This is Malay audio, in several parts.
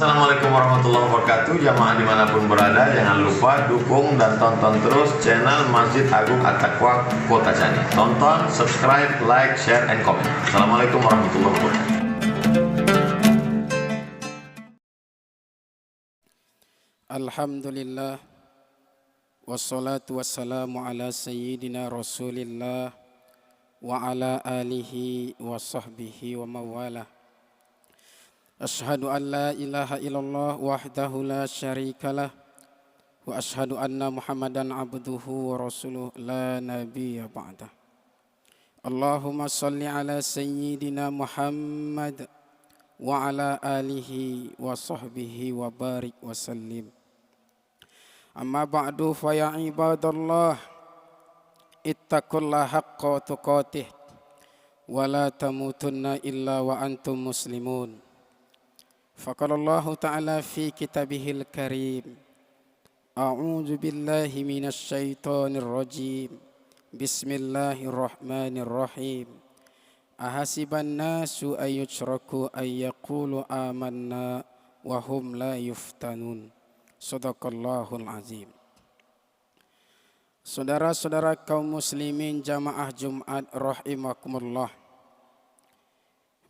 Assalamualaikum warahmatullahi wabarakatuh. Jamaah dimanapun berada, jangan lupa dukung dan tonton terus channel Masjid Agung At-Taqwa Kota Cani. Tonton, subscribe, like, share, and comment. Assalamualaikum warahmatullahi wabarakatuh. Alhamdulillah, wassalatu wassalamu ala sayyidina rasulillah wa ala alihi wa sahbihi wa mawalah. Ashhadu an la ilaha illallah wahdahu la syarikalah wa ashhadu anna Muhammadan abduhu wa rasuluh la nabiyya ba'dah. Allahumma salli ala sayyidina Muhammad wa ala alihi wa sahbihi wa barik wa sallim. Amma ba'du fa ya ibadallah, ittaqullaha haqqa tuqatih wa la tamutunna illa wa antum muslimun. Faqala Allah Ta'ala fi kitabihil karim, a'udzu billahi minasy syaithanir rajim. Bismillahirrahmanirrahim. Ahasiban nasu ayyutraku ayyaqulu amanna wa hum la yuftanun. Shadaqallahul azim. Saudara-saudara kaum muslimin jamaah Jumat rahimakumullah.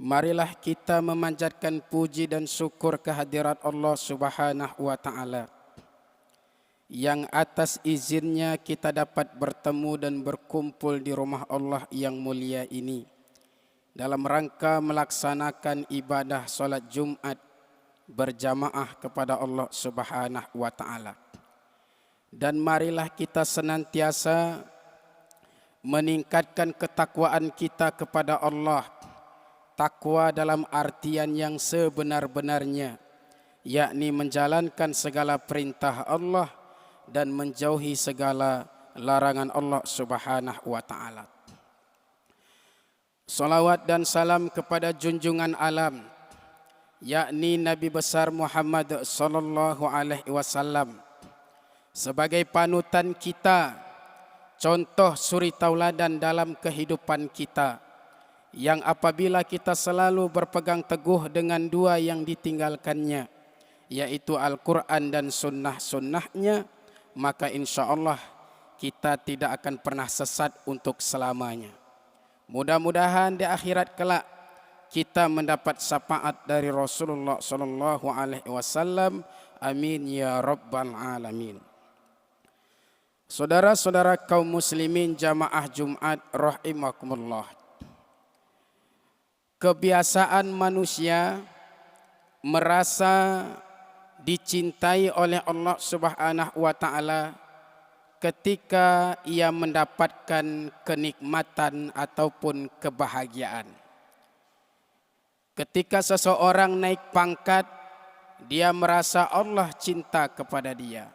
Marilah kita memanjatkan puji dan syukur kehadirat Allah Subhanahu wa Ta'ala, yang atas izinnya kita dapat bertemu dan berkumpul di rumah Allah yang mulia ini dalam rangka melaksanakan ibadah salat Jumat berjamaah kepada Allah Subhanahu wa Ta'ala. Dan marilah kita senantiasa meningkatkan ketakwaan kita kepada Allah. Takwa dalam artian yang sebenar-benarnya, yakni menjalankan segala perintah Allah dan menjauhi segala larangan Allah Subhanahu wa Ta'ala. Salawat dan salam kepada junjungan alam, yakni Nabi besar Muhammad sallallahu alaihi wasallam, sebagai panutan kita, contoh suri tauladan dalam kehidupan kita, yang apabila kita selalu berpegang teguh dengan dua yang ditinggalkannya, yaitu Al-Quran dan sunnah-sunnahnya, maka insya Allah kita tidak akan pernah sesat untuk selamanya. Mudah-mudahan di akhirat kelak kita mendapat syafaat dari Rasulullah sallallahu alaihi wasallam. Amin ya rabbal alamin. Saudara-saudara kaum muslimin jamaah Jumat rahimakumullah. Kebiasaan manusia merasa dicintai oleh Allah Subhanahu wa Ta'ala ketika ia mendapatkan kenikmatan ataupun kebahagiaan. Ketika seseorang naik pangkat, dia merasa Allah cinta kepada dia.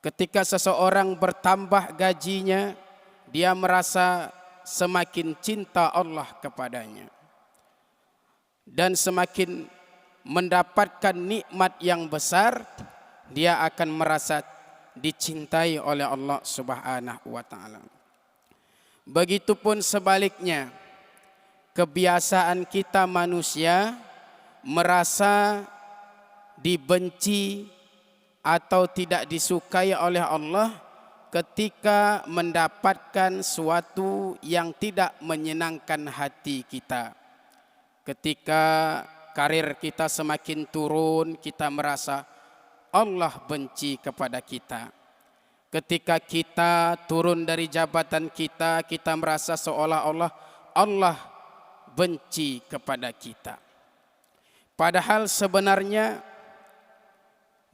Ketika seseorang bertambah gajinya, dia merasa semakin cinta Allah kepadanya. Dan semakin mendapatkan nikmat yang besar, dia akan merasa dicintai oleh Allah Subhanahu wa Ta'ala. Begitupun sebaliknya, kebiasaan kita manusia merasa dibenci atau tidak disukai oleh Allah ketika mendapatkan suatu yang tidak menyenangkan hati kita. Ketika karir kita semakin turun, kita merasa Allah benci kepada kita. Ketika kita turun dari jabatan kita, kita merasa seolah-olah Allah benci kepada kita. Padahal sebenarnya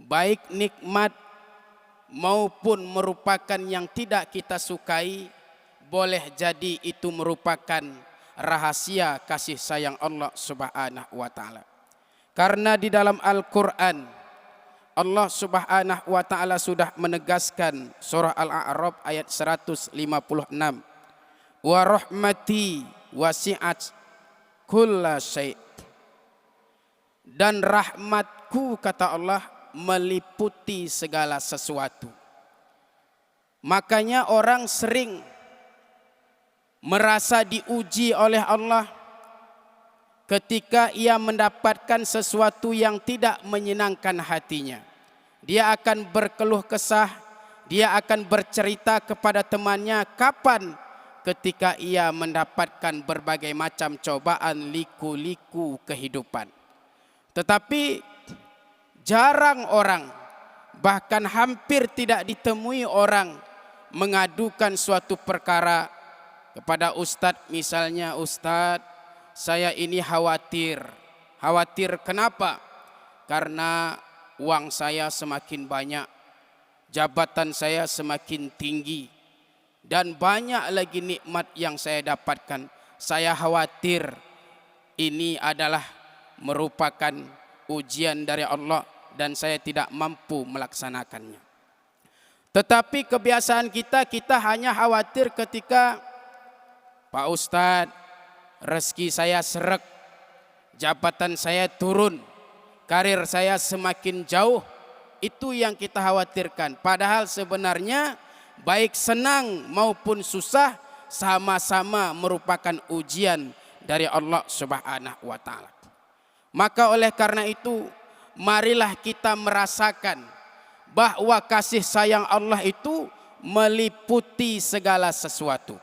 baik nikmat maupun merupakan yang tidak kita sukai, boleh jadi itu merupakan rahasia kasih sayang Allah Subhanahu wa Ta'ala. Karena di dalam Al-Quran Allah Subhanahu wa Ta'ala sudah menegaskan, surah Al-A'raf ayat 156, wa rahmati wasi'at kulla syai', dan rahmatku, kata Allah, meliputi segala sesuatu. Makanya orang sering merasa diuji oleh Allah ketika ia mendapatkan sesuatu yang tidak menyenangkan hatinya. Dia akan berkeluh kesah, dia akan bercerita kepada temannya kapan ketika ia mendapatkan berbagai macam cobaan, liku-liku kehidupan. Tetapi jarang orang, bahkan hampir tidak ditemui orang mengadukan suatu perkara kepada ustadz, misalnya, "Ustadz, saya ini khawatir." Khawatir kenapa? Karena uang saya semakin banyak, jabatan saya semakin tinggi, dan banyak lagi nikmat yang saya dapatkan. Saya khawatir ini adalah merupakan ujian dari Allah dan saya tidak mampu melaksanakannya. Tetapi kebiasaan kita hanya khawatir ketika, "Pak Ustadz, rezeki saya seret, jabatan saya turun, karir saya semakin jauh." Itu yang kita khawatirkan. Padahal sebenarnya baik senang maupun susah sama-sama merupakan ujian dari Allah Subhanahu wa taala. Maka oleh karena itu, marilah kita merasakan bahwa kasih sayang Allah itu meliputi segala sesuatu.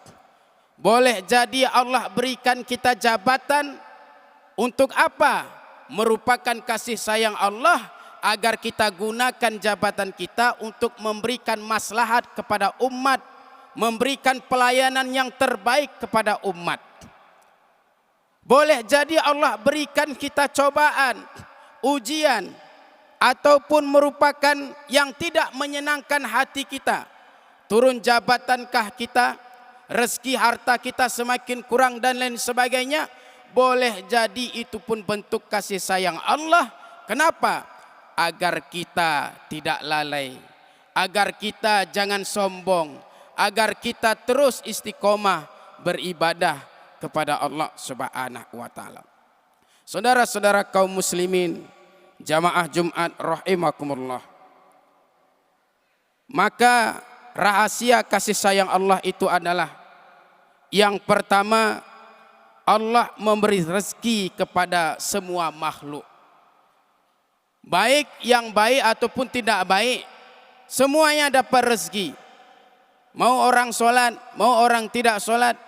Boleh jadi Allah berikan kita jabatan untuk apa? Merupakan kasih sayang Allah agar kita gunakan jabatan kita untuk memberikan maslahat kepada umat, memberikan pelayanan yang terbaik kepada umat. Boleh jadi Allah berikan kita cobaan, ujian, ataupun merupakan yang tidak menyenangkan hati kita. Turun jabatankah kita, rezeki harta kita semakin kurang dan lain sebagainya. Boleh jadi itu pun bentuk kasih sayang Allah. Kenapa? Agar kita tidak lalai, agar kita jangan sombong, agar kita terus istiqomah beribadah kepada Allah Subhanahu wa taala. Saudara-saudara kaum muslimin, jamaah Jumat rahimakumullah. Maka rahasia kasih sayang Allah itu adalah, yang pertama, Allah memberi rezeki kepada semua makhluk. Baik yang baik ataupun tidak baik, semuanya dapat rezeki. Mau orang sholat, mau orang tidak sholat,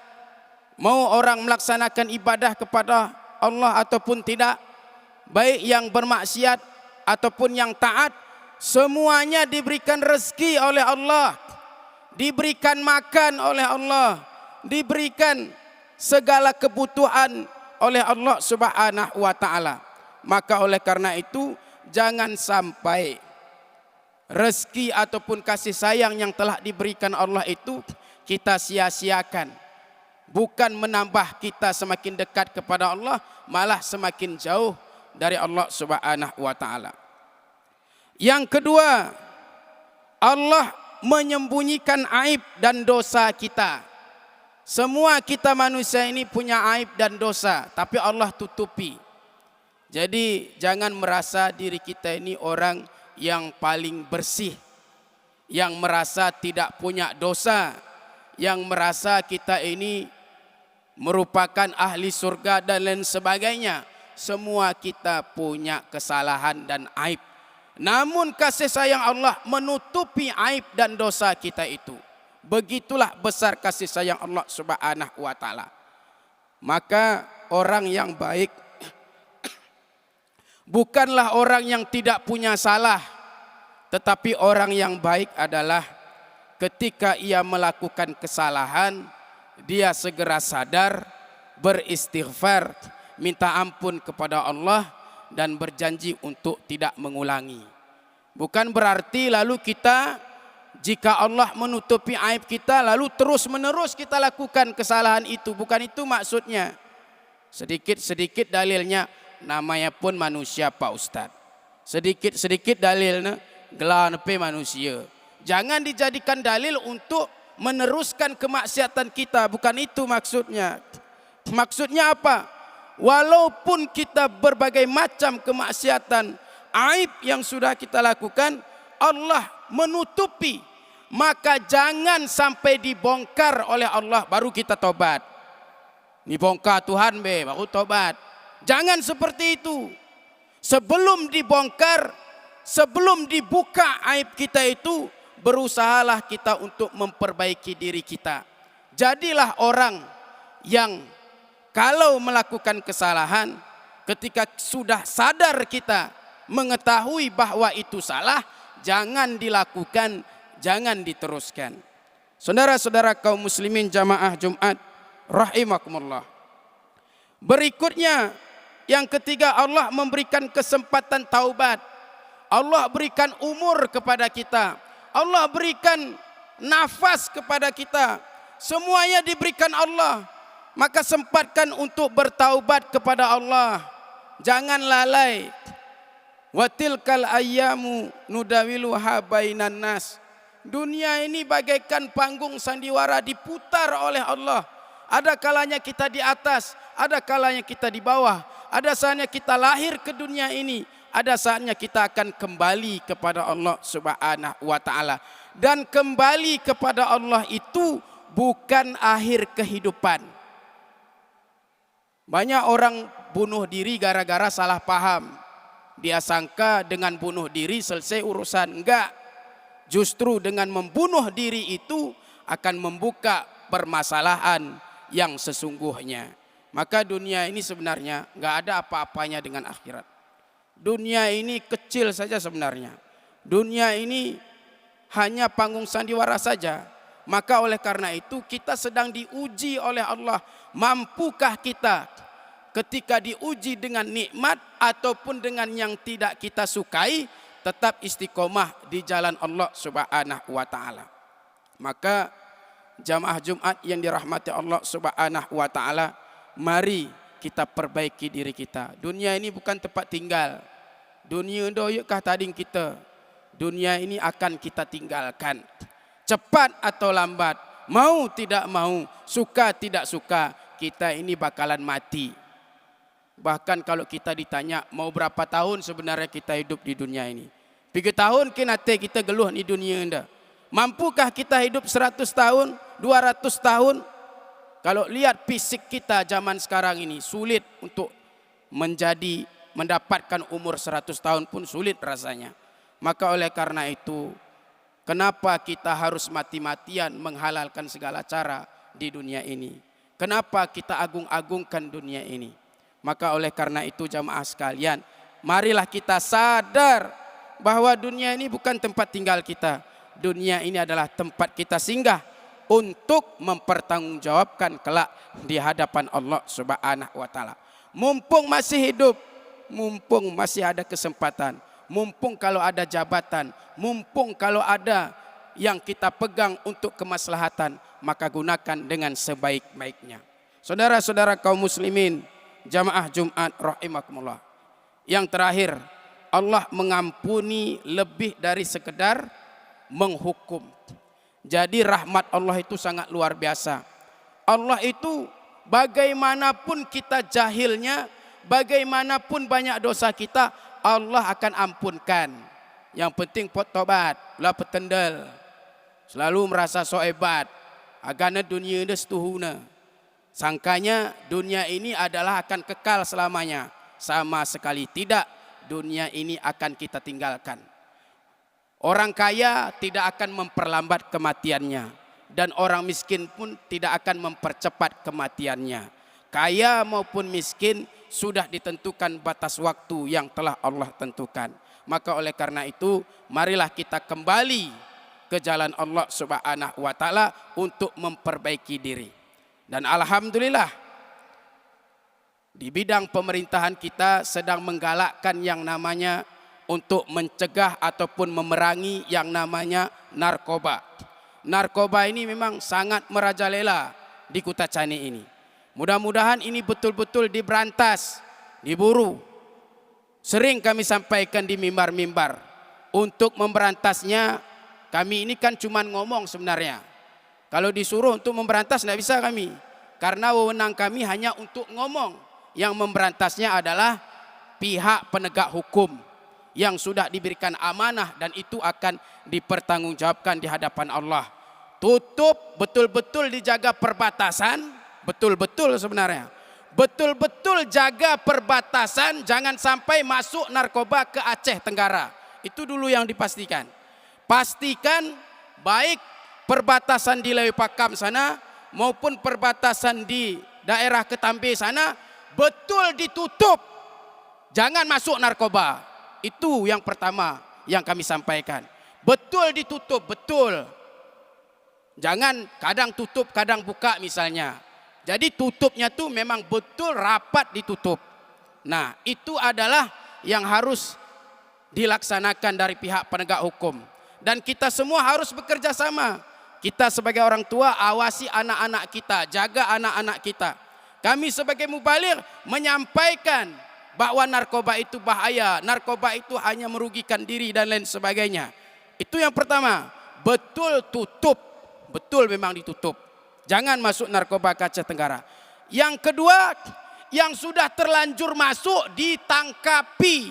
mau orang melaksanakan ibadah kepada Allah ataupun tidak, baik yang bermaksiat ataupun yang taat, semuanya diberikan rezeki oleh Allah, diberikan makan oleh Allah, diberikan segala kebutuhan oleh Allah Subhanahu wa taala. Maka oleh karena itu, jangan sampai rezeki ataupun kasih sayang yang telah diberikan Allah itu kita sia-siakan. Bukan menambah kita semakin dekat kepada Allah, malah semakin jauh dari Allah Subhanahu wa taala. Yang kedua, Allah menyembunyikan aib dan dosa kita. Semua kita manusia ini punya aib dan dosa, tapi Allah tutupi. Jadi jangan merasa diri kita ini orang yang paling bersih, yang merasa tidak punya dosa, yang merasa kita ini merupakan ahli surga dan lain sebagainya. Semua kita punya kesalahan dan aib. Namun kasih sayang Allah menutupi aib dan dosa kita itu. Begitulah besar kasih sayang Allah Subhanahu wa taala. Maka orang yang baik bukanlah orang yang tidak punya salah, tetapi orang yang baik adalah ketika ia melakukan kesalahan, dia segera sadar, beristighfar, minta ampun kepada Allah, dan berjanji untuk tidak mengulangi. Bukan berarti lalu kita, jika Allah menutupi aib kita, lalu terus-menerus kita lakukan kesalahan itu. Bukan itu maksudnya. Sedikit-sedikit dalilnya, namanya pun manusia Pak Ustadz. Sedikit-sedikit dalilnya, gelar manusia. Jangan dijadikan dalil untuk meneruskan kemaksiatan kita. Bukan itu maksudnya. Maksudnya apa? Walaupun kita berbagai macam kemaksiatan, aib yang sudah kita lakukan, Allah menutupi. Maka jangan sampai dibongkar oleh Allah baru kita tobat. Dibongkar Tuhan baru tobat. Jangan seperti itu. Sebelum dibongkar, sebelum dibuka aib kita itu, berusahalah kita untuk memperbaiki diri kita. Jadilah orang yang kalau melakukan kesalahan, ketika sudah sadar kita mengetahui bahwa itu salah, jangan dilakukan, jangan diteruskan. Saudara-saudara kaum muslimin jamaah Jumat rahimakumullah. Berikutnya yang ketiga, Allah memberikan kesempatan taubat. Allah berikan umur kepada kita. Allah berikan nafas kepada kita. Semuanya diberikan Allah. Maka sempatkan untuk bertaubat kepada Allah. Jangan lalai. Wa tilkal ayyamu nudawiluha bainan nas. Dunia ini bagaikan panggung sandiwara diputar oleh Allah. Ada kalanya kita di atas, ada kalanya kita di bawah. Ada saatnya kita lahir ke dunia ini, ada saatnya kita akan kembali kepada Allah Subhanahu wa taala. Dan kembali kepada Allah itu bukan akhir kehidupan. Banyak orang bunuh diri gara-gara salah paham. Dia sangka dengan bunuh diri selesai urusan. Enggak. Justru dengan membunuh diri itu akan membuka permasalahan yang sesungguhnya. Maka dunia ini sebenarnya enggak ada apa-apanya dengan akhirat. Dunia ini kecil saja sebenarnya. Dunia ini hanya panggung sandiwara saja. Maka oleh karena itu kita sedang diuji oleh Allah. Mampukah kita ketika diuji dengan nikmat ataupun dengan yang tidak kita sukai, tetap istiqomah di jalan Allah Subhanahu wa taala. Maka jamaah Jumat yang dirahmati Allah Subhanahu wa taala, mari kita perbaiki diri kita. Dunia ini bukan tempat tinggal. Dunia doyukah tading kita. Dunia ini akan kita tinggalkan. Cepat atau lambat, mau tidak mau, suka tidak suka, kita ini bakalan mati. Bahkan kalau kita ditanya mau berapa tahun sebenarnya kita hidup di dunia ini. 3 tahun kinate kita geluh di dunia ini. Mampukah kita hidup 100 tahun, 200 tahun? Kalau lihat fisik kita zaman sekarang ini, sulit untuk mendapatkan umur 100 tahun pun sulit rasanya. Maka oleh karena itu, kenapa kita harus mati-matian menghalalkan segala cara di dunia ini? Kenapa kita agung-agungkan dunia ini? Maka oleh karena itu jamaah sekalian, marilah kita sadar bahwa dunia ini bukan tempat tinggal kita. Dunia ini adalah tempat kita singgah untuk mempertanggungjawabkan kelak di hadapan Allah Subhanahu wa taala. Mumpung masih hidup, mumpung masih ada kesempatan, mumpung kalau ada jabatan, mumpung kalau ada yang kita pegang untuk kemaslahatan, maka gunakan dengan sebaik-baiknya. Saudara-saudara kaum muslimin, jamaah Jumat rahimakumullah. Yang terakhir, Allah mengampuni lebih dari sekedar menghukum. Jadi rahmat Allah itu sangat luar biasa. Allah itu bagaimanapun kita jahilnya, bagaimanapun banyak dosa kita, Allah akan ampunkan. Yang penting pot tobat, lah petendel. Selalu merasa so hebat. Agana dunia ini setuhuna. Sangkanya dunia ini adalah akan kekal selamanya. Sama sekali tidak. Dunia ini akan kita tinggalkan. Orang kaya tidak akan memperlambat kematiannya. Dan orang miskin pun tidak akan mempercepat kematiannya. Kaya maupun miskin sudah ditentukan batas waktu yang telah Allah tentukan. Maka oleh karena itu, marilah kita kembali ke jalan Allah Subhanahu wa taala untuk memperbaiki diri. Dan alhamdulillah, di bidang pemerintahan kita sedang menggalakkan yang namanya untuk mencegah ataupun memerangi yang namanya narkoba. Narkoba ini memang sangat merajalela di Kutacani ini. Mudah-mudahan ini betul-betul diberantas, diburu. Sering kami sampaikan di mimbar-mimbar. Untuk memberantasnya, kami ini kan cuma ngomong sebenarnya. Kalau disuruh untuk memberantas tidak bisa kami. Karena wewenang kami hanya untuk ngomong. Yang memberantasnya adalah pihak penegak hukum yang sudah diberikan amanah dan itu akan dipertanggungjawabkan di hadapan Allah. Tutup, betul-betul dijaga perbatasan, betul-betul sebenarnya. betul-betul jaga perbatasan, jangan sampai masuk narkoba ke Aceh Tenggara. Itu dulu yang dipastikan. Pastikan baik perbatasan di Leuwi Pakam sana maupun perbatasan di daerah Ketambe sana betul ditutup. Jangan masuk narkoba. Itu yang pertama yang kami sampaikan. Betul ditutup, betul. Jangan kadang tutup, kadang buka misalnya. Jadi tutupnya tuh memang betul rapat ditutup. Nah, itu adalah yang harus dilaksanakan dari pihak penegak hukum. Dan kita semua harus bekerja sama. Kita sebagai orang tua awasi anak-anak kita, jaga anak-anak kita. Kami sebagai mubaligh menyampaikan bahwa narkoba itu bahaya, narkoba itu hanya merugikan diri dan lain sebagainya. Itu yang pertama, betul tutup, betul memang ditutup. Jangan masuk narkoba ke Aceh Tenggara. Yang kedua, yang sudah terlanjur masuk ditangkapi.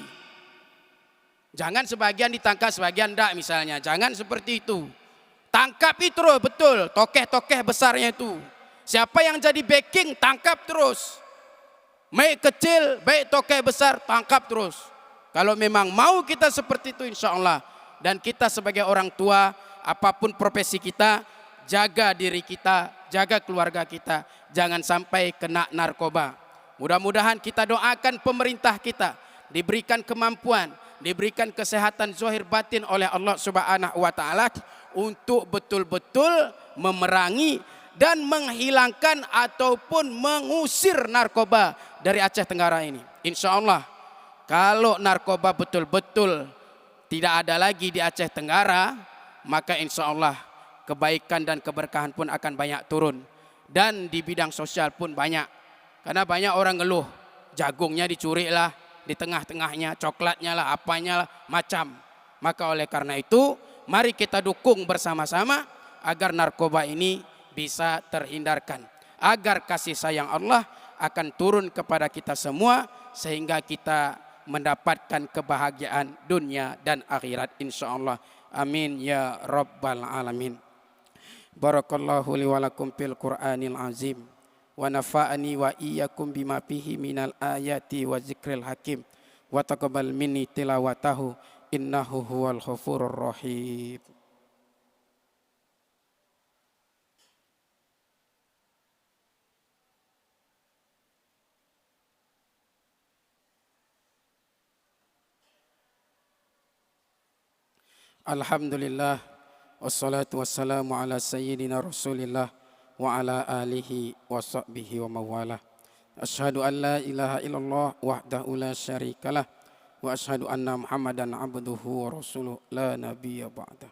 Jangan sebagian ditangkap, sebagian enggak misalnya. Jangan seperti itu. Tangkapi terus, betul. Tokeh-tokeh besarnya itu. Siapa yang jadi backing, tangkap terus. Baik kecil, baik tokeh besar, tangkap terus. Kalau memang mau kita seperti itu insya Allah. Dan kita sebagai orang tua, apapun profesi kita, jaga diri kita, jaga keluarga kita. Jangan sampai kena narkoba. Mudah-mudahan kita doakan pemerintah kita diberikan kemampuan, diberikan kesehatan zahir batin oleh Allah Subhanahu wa taala untuk betul-betul memerangi dan menghilangkan ataupun mengusir narkoba dari Aceh Tenggara ini. Insya Allah kalau narkoba betul-betul tidak ada lagi di Aceh Tenggara, maka insya Allah kebaikan dan keberkahan pun akan banyak turun. Dan di bidang sosial pun banyak. Karena banyak orang ngeluh, jagungnya dicuri lah, di tengah-tengahnya, coklatnya lah, apanya lah, macam. Maka oleh karena itu, mari kita dukung bersama-sama agar narkoba ini bisa terhindarkan. Agar kasih sayang Allah akan turun kepada kita semua, sehingga kita mendapatkan kebahagiaan dunia dan akhirat insyaallah. Amin ya rabbal alamin. Barakallahu li wa lakum fil Qur'anil azim wa nafa'ani wa iyyakum bima fihi minal ayati wa zikril hakim wa taqabbal minni tilawatahu innahu huwal ghafurur rahim. Alhamdulillah wassalatu wassalamu ala sayyidina Rasulillah wa ala alihi wa sahbihi wa mawalah. Asyhadu an la ilaha illallah wahdahu la syarikalah wa asyhadu anna Muhammadan abduhu wa rasuluh la nabiyya ba'dah.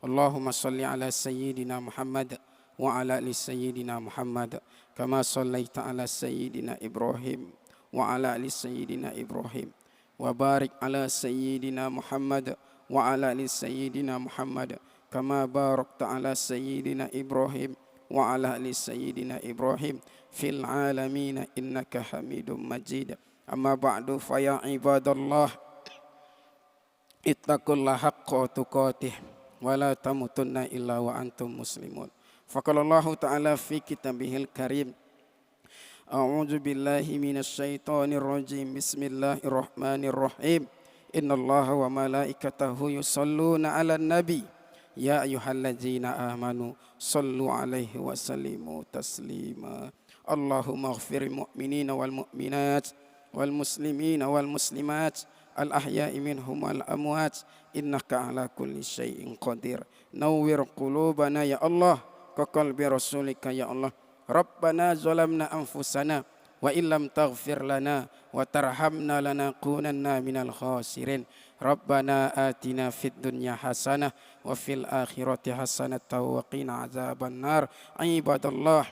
Allahumma salli ala sayyidina Muhammad wa ala ali sayyidina Muhammad kama sallaita ala sayyidina Ibrahim wa ala ali sayyidina Ibrahim wa barik ala sayyidina Muhammad wa ala ali sayyidina Muhammad kama barakta ala sayyidina Ibrahim wa ala ali sayyidina Ibrahim fil alamin innaka Hamidum Majid. Amma ba'du fa ya ibadallah ittaqullaha haqqa tuqatih wa la tamutunna illa wa antum muslimun. Faqala Allah ta'ala fi kitabihil karim a'udzu billahi minasy syaithanir rajim. Bismillahirrahmanirrahim. Innallaha wa malaikatahu yusholluna 'alan nabi ya ayyuhalladzina amanu shallu 'alaihi wa sallimu taslima. Allahumma ighfiril mu'minina wal mu'minat wal muslimina wal muslimat al ahya'i minhum wal amwat innaka 'ala kulli syai'in qadir. Nawwir qulubana ya Allah ka qalbi rasulika ya Allah. Rabbana zalamna anfusana wa illam taghfir lana wa tarhamna lanakunanna minal khasirin. Rabbana atina fid dunya hasanah wa fil akhirati hasanah wa qina azaban nar. Ibadallah,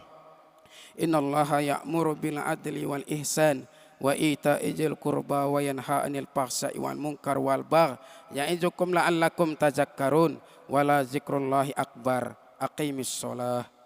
innallaha ya'muru bil adli wal ihsan wa ita'i dzil qurba wa yanha 'anil fahsya'i wal munkar wal baghi ya'izukum la'allakum tadhakkarun wa la dzikrullahi akbar. Aqimis shalah.